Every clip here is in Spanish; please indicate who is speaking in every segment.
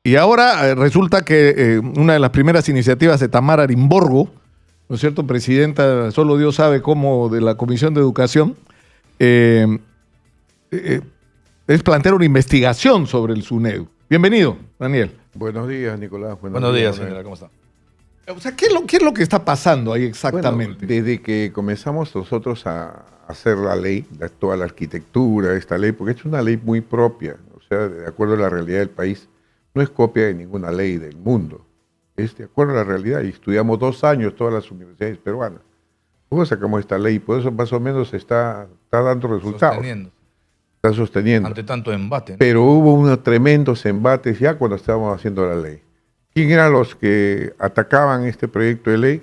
Speaker 1: Y ahora resulta que una de las primeras iniciativas de Tamara Arimborgo, ¿no es cierto?, presidenta, solo Dios sabe cómo, de la Comisión de Educación, es plantear una investigación sobre el SUNEDU. Bienvenido, Daniel.
Speaker 2: Buenos días, Nicolás.
Speaker 3: Buenos días, señora. ¿Cómo está?
Speaker 1: O sea, ¿qué es lo que está pasando ahí exactamente?
Speaker 2: Bueno, desde que comenzamos nosotros a hacer la ley, toda la arquitectura de esta ley, porque es una ley muy propia, o sea, de acuerdo a la realidad del país, no es copia de ninguna ley del mundo, es de acuerdo a la realidad, y estudiamos 2 años todas las universidades peruanas. Luego sacamos esta ley, por eso más o menos está dando resultados. Está sosteniendo.
Speaker 3: Ante tanto embate, ¿no?
Speaker 2: Pero hubo unos tremendos embates ya cuando estábamos haciendo la ley. ¿Quién eran los que atacaban este proyecto de ley?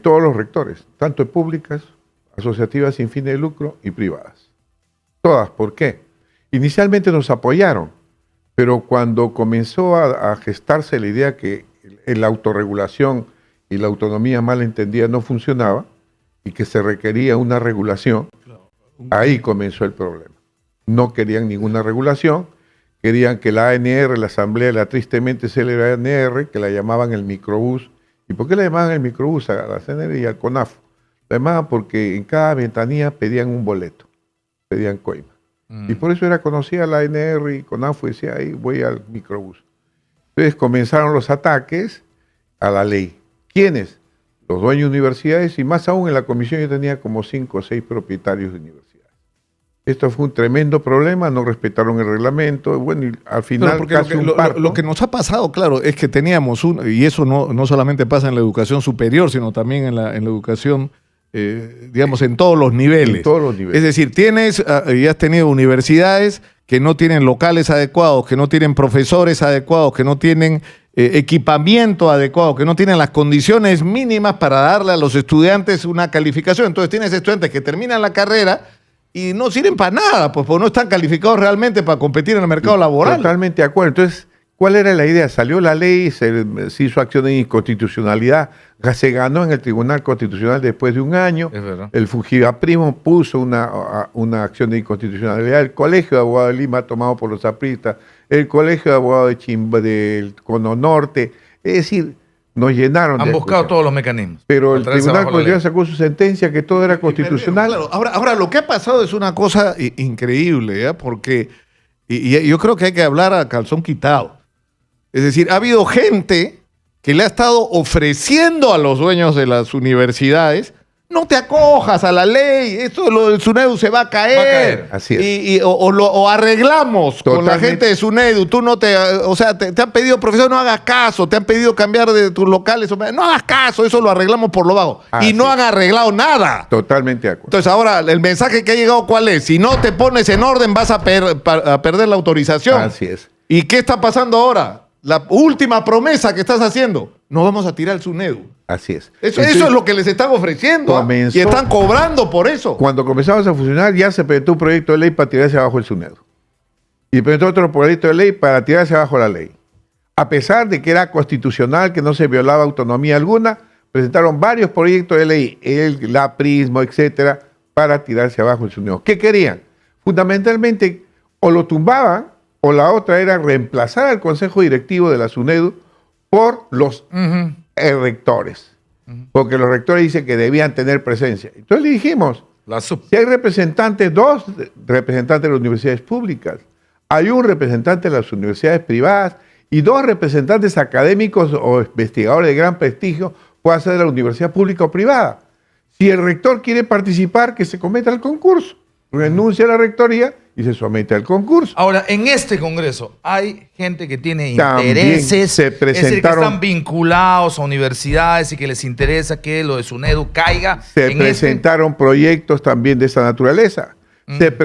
Speaker 2: Todos los rectores, tanto de públicas, asociativas sin fin de lucro y privadas. Todas, ¿por qué? Inicialmente nos apoyaron, pero cuando comenzó a gestarse la idea que la autorregulación y la autonomía mal entendida no funcionaba y que se requería una regulación, ahí comenzó el problema. No querían ninguna regulación, querían que la ANR, la Asamblea, la tristemente célebre ANR, que la llamaban el microbús. ¿Y por qué la llamaban el microbús a la CNR y al CONAFO? La llamaban porque en cada ventanilla pedían un boleto, pedían coima. Y por eso era conocida la ANR y CONAFO, y decía, ahí voy al microbús. Entonces comenzaron los ataques a la ley. ¿Quiénes? Los dueños de universidades, y más aún en la comisión yo tenía como 5 o 6 propietarios de universidades. Esto fue un tremendo problema, no respetaron el reglamento, bueno, y al final casi un parto.
Speaker 1: Lo que nos ha pasado, claro, es que teníamos y eso no solamente pasa en la educación superior, sino también en la educación, digamos, en todos los niveles.
Speaker 2: En todos los niveles.
Speaker 1: Es decir, y has tenido universidades que no tienen locales adecuados, que no tienen profesores adecuados, que no tienen equipamiento adecuado, que no tienen las condiciones mínimas para darle a los estudiantes una calificación. Entonces tienes estudiantes que terminan la carrera y no sirven para nada, pues porque no están calificados realmente para competir en el mercado laboral.
Speaker 2: Totalmente de acuerdo. Entonces, ¿cuál era la idea? Salió la ley, se hizo acción de inconstitucionalidad, se ganó en el Tribunal Constitucional después de un año.
Speaker 3: Es verdad.
Speaker 2: El Fujivaprimo puso una acción de inconstitucionalidad. El Colegio de Abogados de Lima, tomado por los apristas, el Colegio de Abogados del Cono Norte. Es decir, nos llenaron.
Speaker 3: Han buscado todos los mecanismos.
Speaker 2: Pero el Tribunal Constitucional sacó su sentencia que todo era constitucional.
Speaker 1: Claro, ahora lo que ha pasado es una cosa increíble, ¿ya? Porque yo creo que hay que hablar a calzón quitado. Es decir, ha habido gente que le ha estado ofreciendo a los dueños de las universidades: no te acojas a la ley, esto lo del SUNEDU se va a caer.
Speaker 2: Así es.
Speaker 1: O arreglamos
Speaker 2: Totalmente.
Speaker 1: con la gente de SUNEDU. Tú no te han pedido, profesor, no hagas caso, te han pedido cambiar de tus locales, no hagas caso, eso lo arreglamos por lo bajo.
Speaker 2: Así
Speaker 1: y no
Speaker 2: es.
Speaker 1: han arreglado nada.
Speaker 2: Totalmente de acuerdo.
Speaker 1: Entonces ahora el mensaje que ha llegado, ¿cuál es? Si no te pones en orden vas a perder la autorización.
Speaker 2: Así es.
Speaker 1: ¿Y qué está pasando ahora? La última promesa que estás haciendo: no vamos a tirar el SUNEDU.
Speaker 2: Así es.
Speaker 1: Eso es lo que les están ofreciendo. Y están cobrando por eso.
Speaker 2: Cuando comenzamos a funcionar, ya se presentó un proyecto de ley para tirarse abajo el SUNEDU. Y presentó otro proyecto de ley para tirarse abajo la ley. A pesar de que era constitucional, que no se violaba autonomía alguna, presentaron varios proyectos de ley, el aprismo, etcétera, para tirarse abajo el SUNEDU. ¿Qué querían? Fundamentalmente, o lo tumbaban, o la otra era reemplazar al Consejo Directivo de la SUNEDU por los rectores. Porque los rectores dicen que debían tener presencia. Entonces le dijimos, si hay representantes, 2 representantes de las universidades públicas, hay un representante de las universidades privadas y 2 representantes académicos o investigadores de gran prestigio, puede ser de la universidad pública o privada. Si el rector quiere participar, que se cometa el concurso. Renuncia a la rectoría y se somete al concurso.
Speaker 3: Ahora, en este Congreso hay gente que tiene
Speaker 2: También
Speaker 3: intereses,
Speaker 2: se
Speaker 3: es decir, que
Speaker 2: presentaron,
Speaker 3: están vinculados a universidades y que les interesa que lo de SUNEDU caiga.
Speaker 2: se presentaron proyectos también de esa naturaleza.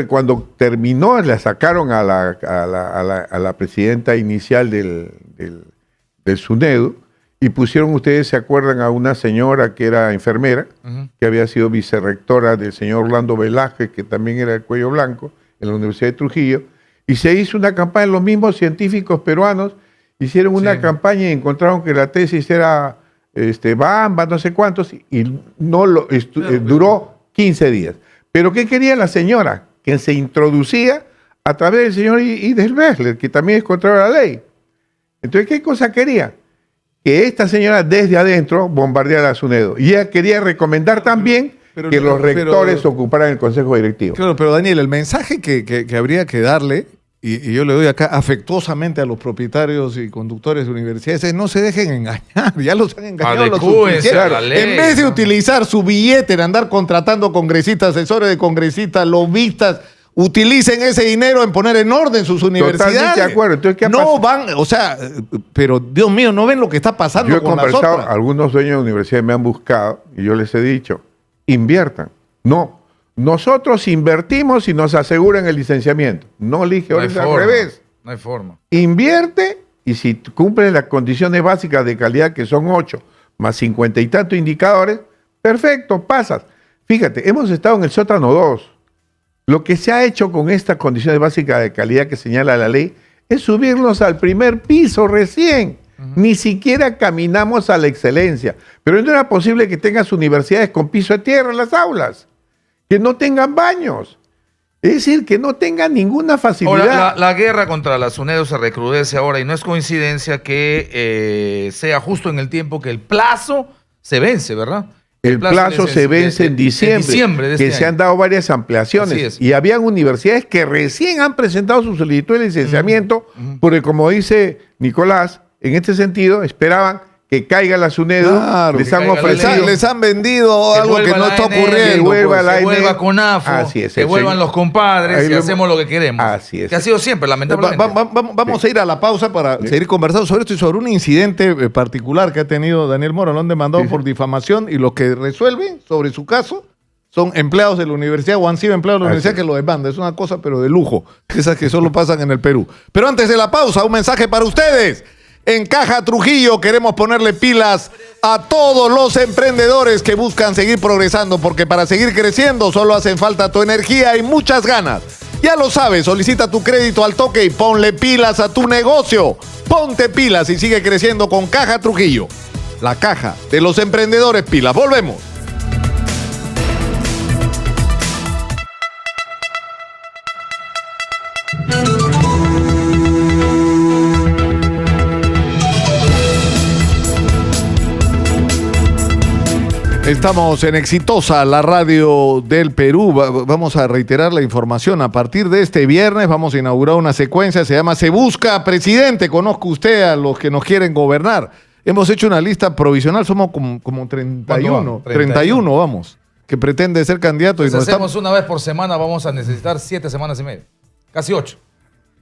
Speaker 2: Cuando terminó, la sacaron a la presidenta inicial del SUNEDU y pusieron, ustedes se acuerdan, a una señora que era enfermera, que había sido vicerrectora del señor Orlando Velázquez, que también era el cuello blanco, en la Universidad de Trujillo, y se hizo una campaña, los mismos científicos peruanos hicieron una campaña y encontraron que la tesis era Bamba, no sé cuántos, y no duró 15 días. ¿Pero qué quería la señora? que se introducía a través del señor Idel Bessler, que también es contrario a la ley. Entonces, ¿qué cosa quería? Que esta señora desde adentro bombardeara a SUNEDU. Y ella quería recomendar también que los rectores ocuparan el consejo directivo.
Speaker 1: Claro, pero Daniel, el mensaje que habría que darle, y yo le doy acá afectuosamente a los propietarios y conductores de universidades, es no se dejen engañar, ya los han engañado los
Speaker 3: Adecúense a la ley,
Speaker 1: En vez de
Speaker 3: ¿no?
Speaker 1: utilizar su billete en andar contratando congresistas, asesores de congresistas, lobistas, utilicen ese dinero en poner en orden sus universidades.
Speaker 2: Totalmente de acuerdo. Entonces, ¿qué ha
Speaker 1: no
Speaker 2: pasado?
Speaker 1: van, o sea, pero Dios mío, ¿no ven lo que está pasando
Speaker 2: Yo he
Speaker 1: con las
Speaker 2: conversado,
Speaker 1: otras?
Speaker 2: algunos dueños de universidades me han buscado y yo les he dicho, inviertan. No, nosotros invertimos y nos aseguran el licenciamiento. No, elige, ahora es al revés.
Speaker 3: No hay forma.
Speaker 2: Invierte y si cumple las condiciones básicas de calidad, que son 8, más 50 y tantos indicadores, perfecto, pasas. Fíjate, hemos estado en el sótano 2. Lo que se ha hecho con estas condiciones básicas de calidad que señala la ley es subirnos al primer piso recién. Ni siquiera caminamos a la excelencia. Pero no era posible que tengas universidades con piso de tierra en las aulas, que no tengan baños. Es decir, que no tengan ninguna facilidad.
Speaker 3: Ahora, la guerra contra la SUNEDU se recrudece ahora y no es coincidencia que sea justo en el tiempo que el plazo se vence, ¿verdad?
Speaker 2: El plazo se vence en diciembre,
Speaker 3: de
Speaker 2: que
Speaker 3: este
Speaker 2: se
Speaker 3: año.
Speaker 2: han dado varias
Speaker 3: Así
Speaker 2: ampliaciones.
Speaker 3: es.
Speaker 2: Y habían universidades que recién han presentado su solicitud de licenciamiento, porque como dice Nicolás, en este sentido, esperaban que caiga la SUNEDU,
Speaker 1: Claro,
Speaker 2: les
Speaker 3: que
Speaker 2: han
Speaker 3: caiga la
Speaker 2: ofrecido...
Speaker 3: ley.
Speaker 1: Les han vendido
Speaker 3: Que
Speaker 1: algo que
Speaker 3: vuelva
Speaker 1: no
Speaker 3: la
Speaker 1: está
Speaker 3: ANR,
Speaker 1: ocurriendo.
Speaker 2: que vuelva
Speaker 1: pues.
Speaker 2: la
Speaker 3: Que vuelva
Speaker 2: ANR.
Speaker 3: CONAFO,
Speaker 2: Así es,
Speaker 3: que
Speaker 2: el
Speaker 3: vuelvan
Speaker 2: señor.
Speaker 3: los compadres
Speaker 2: Ahí
Speaker 3: y
Speaker 2: lo-
Speaker 3: hacemos lo que queremos.
Speaker 2: Así es.
Speaker 3: Que ha sido siempre, lamentablemente.
Speaker 1: Vamos a ir a la pausa para seguir conversando sobre esto y sobre un incidente particular que ha tenido Daniel Mora. Lo han demandado por difamación y los que resuelven sobre su caso son empleados de la universidad o han sido empleados de la
Speaker 2: Así
Speaker 1: universidad
Speaker 2: es.
Speaker 1: que lo demandan. Es una cosa, pero de lujo. Esas que solo pasan en el Perú. Pero antes de la pausa, un mensaje para ustedes. En Caja Trujillo queremos ponerle pilas a todos los emprendedores que buscan seguir progresando, porque para seguir creciendo solo hacen falta tu energía y muchas ganas. Ya lo sabes, solicita tu crédito al toque y ponle pilas a tu negocio. Ponte pilas y sigue creciendo con Caja Trujillo. La caja de los emprendedores pilas. Volvemos. Estamos en Exitosa, la radio del Perú. Vamos a reiterar la información. A partir de este viernes vamos a inaugurar una secuencia, se llama Se Busca Presidente. Conozca usted a los que nos quieren gobernar. Hemos hecho una lista provisional, somos como 31, 31 vamos, que pretende ser candidato.
Speaker 3: Si
Speaker 1: y nos
Speaker 3: hacemos
Speaker 1: estamos,
Speaker 3: una vez por semana, vamos a necesitar 7 semanas y media. Casi 8.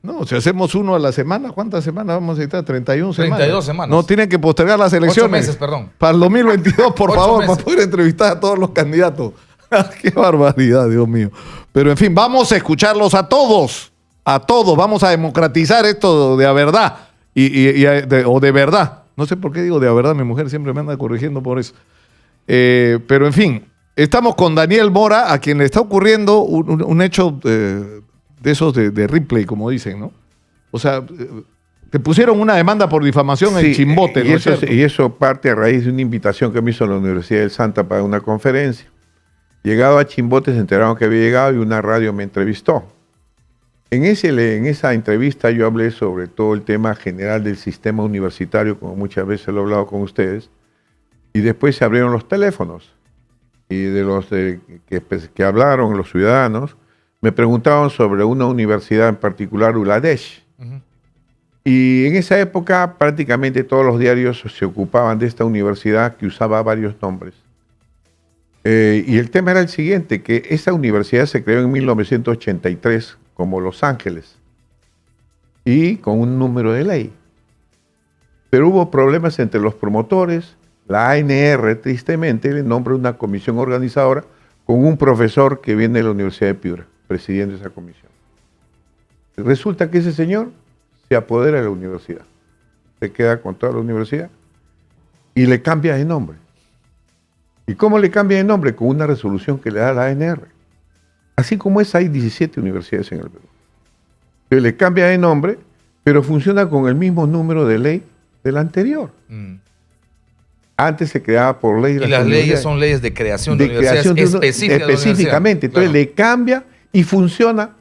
Speaker 1: no, si hacemos uno a la semana, ¿cuántas semanas vamos a necesitar? 31 semanas.
Speaker 3: 32 semanas.
Speaker 1: No, tienen que postergar las elecciones.
Speaker 3: 8 meses, perdón.
Speaker 1: Para el 2022, por
Speaker 3: 8
Speaker 1: favor,
Speaker 3: meses.
Speaker 1: para poder entrevistar a todos los candidatos. Qué barbaridad, Dios mío. Pero en fin, vamos a escucharlos a todos. A todos. Vamos a democratizar esto de a verdad. O de verdad. No sé por qué digo de a verdad. Mi mujer siempre me anda corrigiendo por eso. Pero en fin, estamos con Daniel Mora, a quien le está ocurriendo un hecho de esos de replay, como dicen, ¿no? O sea, te pusieron una demanda por difamación en
Speaker 2: Sí,
Speaker 1: Chimbote, ¿no es cierto?
Speaker 2: y eso parte a raíz de una invitación que me hizo la Universidad del Santa para una conferencia. Llegado a Chimbote se enteraron que había llegado y una radio me entrevistó. En esa entrevista yo hablé sobre todo el tema general del sistema universitario, como muchas veces lo he hablado con ustedes, y después se abrieron los teléfonos. Y de los que hablaron los ciudadanos, me preguntaban sobre una universidad en particular, ULADESH. Y en esa época prácticamente todos los diarios se ocupaban de esta universidad que usaba varios nombres. Y el tema era el siguiente, que esa universidad se creó en 1983 como Los Ángeles y con un número de ley. Pero hubo problemas entre los promotores, la ANR tristemente le nombra una comisión organizadora con un profesor que viene de la Universidad de Piura, presidiendo esa comisión. Resulta que ese señor se apodera de la universidad, se queda con toda la universidad y le cambia de nombre. ¿Y cómo le cambia de nombre? Con una resolución que le da la ANR. Así como es, hay 17 universidades en el Perú. Entonces, le cambia de nombre, pero funciona con el mismo número de ley del anterior. Antes se creaba por ley.
Speaker 3: Y las leyes son leyes de creación de universidades
Speaker 2: creación de
Speaker 3: específicamente.
Speaker 2: específicamente. Entonces le cambia y funciona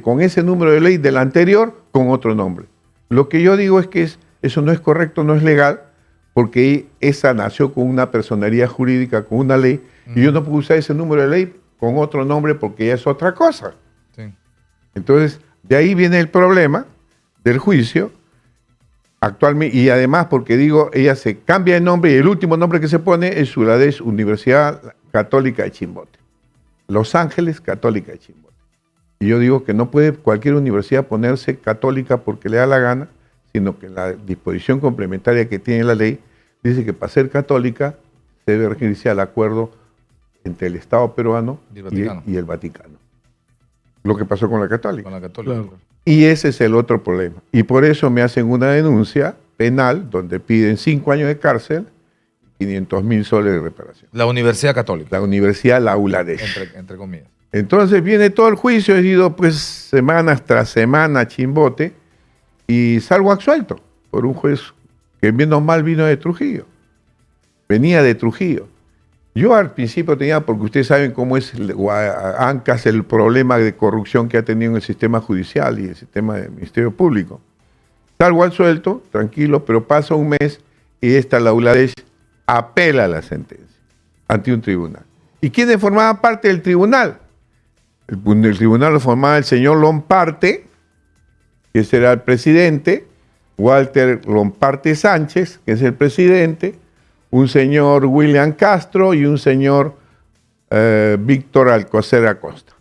Speaker 2: con ese número de ley del anterior con otro nombre. Lo que yo digo es que eso no es correcto, no es legal, porque esa nació con una personería jurídica, con una ley, y yo no puedo usar ese número de ley con otro nombre porque ya es otra cosa.
Speaker 3: Sí.
Speaker 2: Entonces, de ahí viene el problema del juicio actualmente, y además porque digo, ella se cambia de nombre y el último nombre que se pone es Uladesh Universidad Católica de Chimbote. Los Ángeles Católica de Chimbote. Y yo digo que no puede cualquier universidad ponerse católica porque le da la gana, sino que la disposición complementaria que tiene la ley dice que para ser católica se debe regirse al acuerdo entre el Estado peruano y el Vaticano. Lo que pasó con la católica.
Speaker 3: Con la católica.
Speaker 1: Claro.
Speaker 2: Y ese es el otro problema. Y por eso me hacen una denuncia penal donde piden 5 años de cárcel y 500.000 soles de reparación.
Speaker 3: La Universidad Católica.
Speaker 2: La Universidad La Uladesh.
Speaker 3: Entre comillas.
Speaker 2: Entonces viene todo el juicio, he ido pues semanas tras semana a Chimbote y salgo absuelto por un juez que menos mal vino de Trujillo. Venía de Trujillo. Yo al principio tenía, porque ustedes saben cómo es ANCAS, el problema de corrupción que ha tenido en el sistema judicial y el sistema del Ministerio Público. Salgo absuelto, tranquilo, pero pasa un mes y la Uladesh apela la sentencia ante un tribunal. ¿Y quiénes formaban parte del tribunal? El tribunal lo formaba el señor Lomparte, que ese era el presidente, Walter Lomparte Sánchez, que es el presidente, un señor William Castro y un señor Víctor Alcocer Acosta.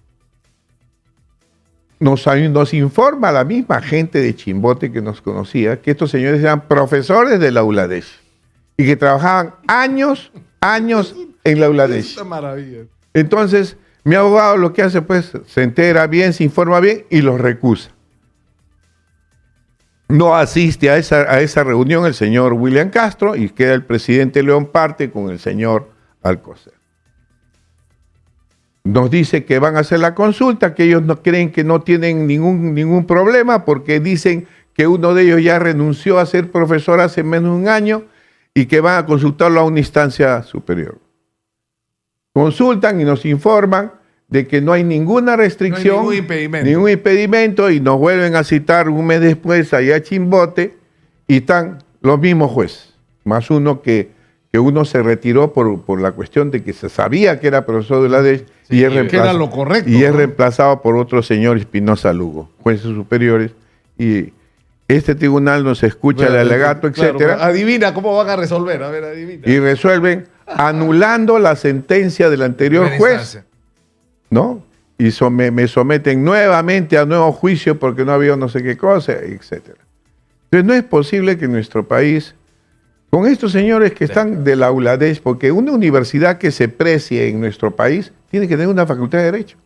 Speaker 2: Nos informa la misma gente de Chimbote que nos conocía que estos señores eran profesores de la Uladesh y que trabajaban años en la Uladesh.
Speaker 1: Esta maravilla.
Speaker 2: Entonces, mi abogado lo que hace, pues, se entera bien, se informa bien y los recusa. No asiste a esa reunión el señor William Castro y queda el presidente León Parte con el señor Alcocer. Nos dice que van a hacer la consulta, que ellos no creen que no tienen ningún problema porque dicen que uno de ellos ya renunció a ser profesor hace menos de un año y que van a consultarlo a una instancia superior. Consultan y nos informan de que no hay ninguna restricción,
Speaker 1: No hay ningún
Speaker 2: ningún impedimento, y nos vuelven a citar un mes después allá a Chimbote y están los mismos jueces, más uno que uno se retiró por la cuestión de que se sabía que era profesor de la DES y es
Speaker 1: que era lo correcto,
Speaker 2: y es
Speaker 1: ¿no?
Speaker 2: reemplazado por otro señor Espinosa Lugo, jueces superiores, y este tribunal nos escucha el alegato,
Speaker 1: claro,
Speaker 2: etcétera,
Speaker 1: pero adivina cómo van a resolver. A ver, adivina.
Speaker 2: y resuelven anulando la sentencia del anterior
Speaker 3: Primera
Speaker 2: juez,
Speaker 3: instancia.
Speaker 2: ¿no? Y me someten nuevamente a nuevo juicio porque no había no sé qué cosa, etcétera. Entonces no es posible que en nuestro país, con estos señores que están de la Uladesh, porque una universidad que se precie en nuestro país tiene que tener una facultad de Derecho,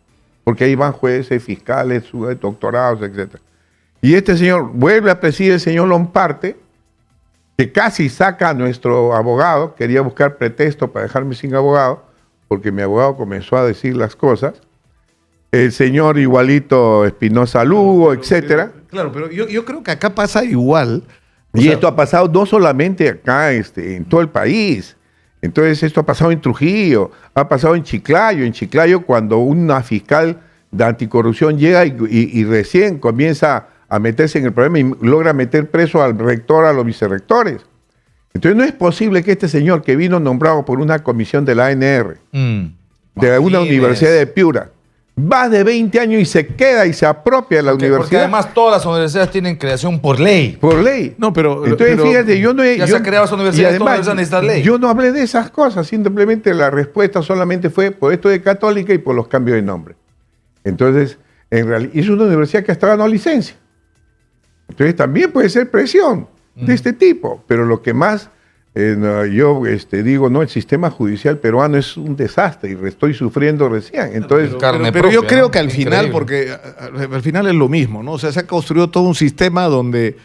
Speaker 2: porque ahí van jueces, fiscales, doctorados, etcétera. Y este señor vuelve a presidir el señor Lomparte, que casi saca a nuestro abogado, quería buscar pretexto para dejarme sin abogado, porque mi abogado comenzó a decir las cosas, el señor igualito Espinosa Lugo, etcétera.
Speaker 1: Claro, pero yo creo que acá pasa igual. O
Speaker 2: Y
Speaker 1: sea,
Speaker 2: esto ha pasado no solamente acá, en todo el país. Entonces esto ha pasado en Trujillo, ha pasado en Chiclayo cuando una fiscal de anticorrupción llega y recién comienza a meterse en el problema y logra meter preso al rector, a los vicerrectores. Entonces no es posible que este señor que vino nombrado por una comisión de la ANR, de una universidad de Piura, va de 20 años y se queda y se apropia de la
Speaker 3: Porque
Speaker 2: universidad
Speaker 3: además todas las universidades tienen creación por ley.
Speaker 2: por ley.
Speaker 1: No, pero...
Speaker 2: Entonces,
Speaker 1: pero-
Speaker 2: fíjate, yo no he...
Speaker 3: Ya
Speaker 2: yo-
Speaker 3: se ha creado esa universidad,
Speaker 2: y
Speaker 3: toda
Speaker 2: además,
Speaker 3: universidad necesita ley.
Speaker 2: yo no hablé de esas cosas, simplemente la respuesta solamente fue por esto de católica y por los cambios de nombre. Entonces, en realidad, es una universidad que hasta ganó licencia. Entonces, también puede ser presión de este tipo, pero lo que más no, yo digo, no, el sistema judicial peruano es un desastre y estoy sufriendo recién. Entonces,
Speaker 3: Carne
Speaker 1: pero yo
Speaker 3: propia,
Speaker 1: creo
Speaker 3: ¿no?
Speaker 1: que al final,
Speaker 3: Increíble.
Speaker 1: porque al final es lo mismo, ¿no? O sea, se ha construido todo un sistema donde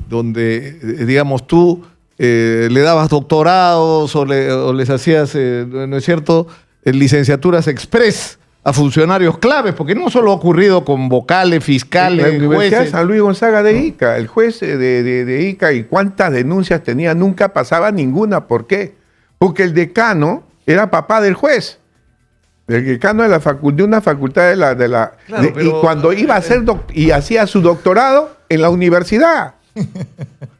Speaker 1: digamos, tú le dabas doctorados o les hacías, ¿no es cierto?, licenciaturas express a funcionarios claves, porque no solo ha ocurrido con vocales,
Speaker 2: la
Speaker 1: fiscales,
Speaker 2: Universidad de
Speaker 1: jueces.
Speaker 2: San Luis Gonzaga de Ica, el juez de Ica, y cuántas denuncias tenía, nunca pasaba ninguna. ¿Por qué? Porque el decano era papá del juez. El decano de una facultad
Speaker 3: Claro,
Speaker 2: y
Speaker 3: pero-
Speaker 2: cuando iba a hacer y hacía su doctorado en la universidad.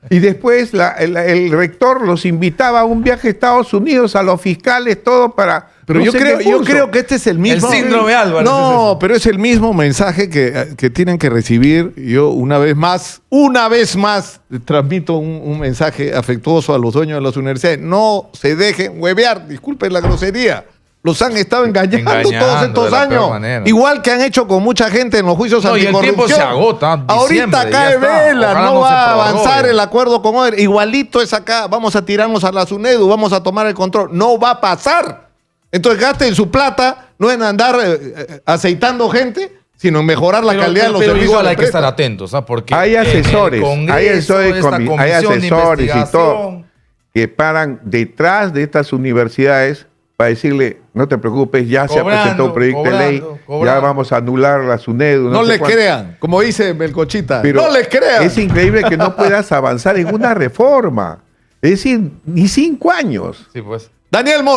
Speaker 2: Y después el rector los invitaba a un viaje a Estados Unidos, a los fiscales, todo para...
Speaker 1: Pero
Speaker 2: no
Speaker 1: yo
Speaker 2: sé
Speaker 1: creo,
Speaker 2: qué
Speaker 1: yo
Speaker 2: curso.
Speaker 1: creo que este es el mismo.
Speaker 3: El síndrome Álvarez es
Speaker 1: No,
Speaker 3: eso.
Speaker 1: pero es el mismo mensaje que tienen que recibir. Yo una vez más, transmito un mensaje afectuoso a los dueños de las universidades. No se dejen huevear, disculpen la grosería. Los han estado engañando todos
Speaker 3: Engañando
Speaker 1: estos
Speaker 3: de la peor
Speaker 1: años.
Speaker 3: manera.
Speaker 1: Igual que han hecho con mucha gente en los juicios
Speaker 3: No, y el
Speaker 1: anticorrupción.
Speaker 3: tiempo se agota,
Speaker 1: Ahorita
Speaker 3: diciembre,
Speaker 1: cae
Speaker 3: ya está.
Speaker 1: vela,
Speaker 3: Ojalá
Speaker 1: no
Speaker 3: no se
Speaker 1: va a
Speaker 3: prorrogue.
Speaker 1: avanzar el acuerdo con Oder. Igualito es acá. Vamos a tirarnos a la SUNEDU, vamos a tomar el control. No va a pasar. Entonces gasten su plata, no en andar aceitando gente, sino en mejorar la calidad de los
Speaker 3: pero
Speaker 1: servicios.
Speaker 3: igual hay
Speaker 1: que
Speaker 3: que estar
Speaker 1: prestan.
Speaker 3: atentos, ¿ah? Porque
Speaker 2: Hay
Speaker 3: en el
Speaker 2: asesores,
Speaker 3: Congreso,
Speaker 2: hay asesores,
Speaker 3: esta
Speaker 2: hay
Speaker 3: comisión de
Speaker 2: asesores y todo
Speaker 3: investigación,
Speaker 2: que paran detrás de estas universidades para decirle, no te preocupes, ya se ha
Speaker 3: Cobrando,
Speaker 2: presentado un proyecto de ley, ya
Speaker 3: cobrando.
Speaker 2: vamos a anular la SUNEDU.
Speaker 1: No
Speaker 2: sé
Speaker 1: les
Speaker 2: cuánto.
Speaker 1: crean, como dice Melcochita.
Speaker 2: Pero
Speaker 1: no les crean.
Speaker 2: es increíble que no puedas avanzar en una reforma. Es decir, ni 5 años.
Speaker 3: sí, pues.
Speaker 1: Daniel Mora.